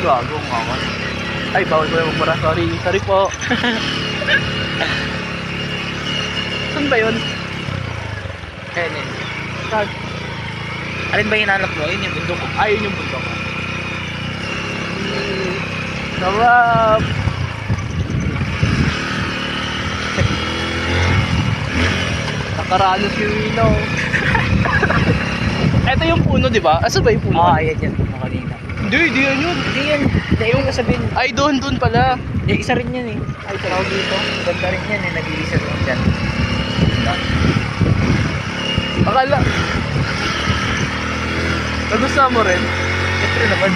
gago nga ako. Ay, bawal ko yung magbara. Sorry. Sorry po. Saan ba yun? Ayan yun. Saan? Alin ba hinanap mo? Yun yung bundok ko. Ayun yung bundok ko. Sarap! Nakaranos yung ilaw. Ito yung puno, di ba? Asa ba yung puno? Ayan yan. Yung kanina. Hindi yan yun. Hindi yan. Yung sabihin. Ay, doon pala. Isa rin yan eh. Ay, tawag dito. Ganda rin yan eh. Nag-iisa rin dyan. Akala. Nagustuhan mo rin? Siyempre naman.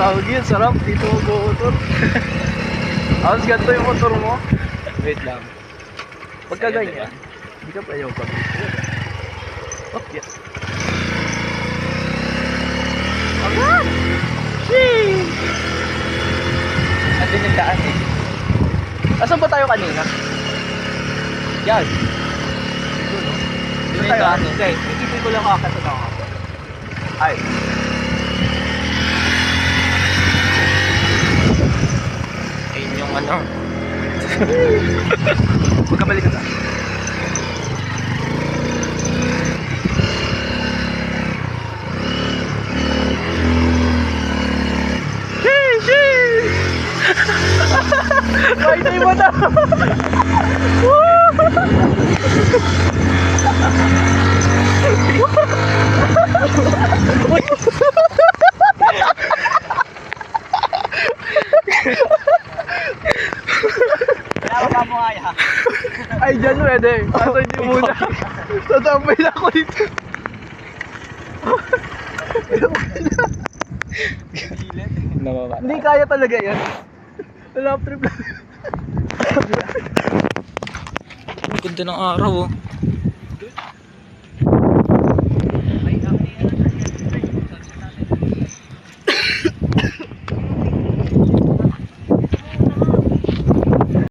Tawag yun, sarap. Dito mag-motor. Tapos ganito yung motor mo. Wait lang. Pagka ganyan, hindi ka pa yung pag-motor. Oh, yeah. Alright! Sheesh! Andun yung daan eh. Asan ba tayo kanina? Yan. Dito, no? Yun yung tayo, daan eh. guys, ikipin ko lang kakasal ako. Ay. Ayun yung ano. Magkabalik ka na. Ay, tayo mo na! Kaya ka mo kaya. Ay, dyan pwede. Kaso hindi muna. Tatambay na ako dito. Nababa. Hindi kaya talaga yan. Wala trip lang. Ang ganda ng araw oh.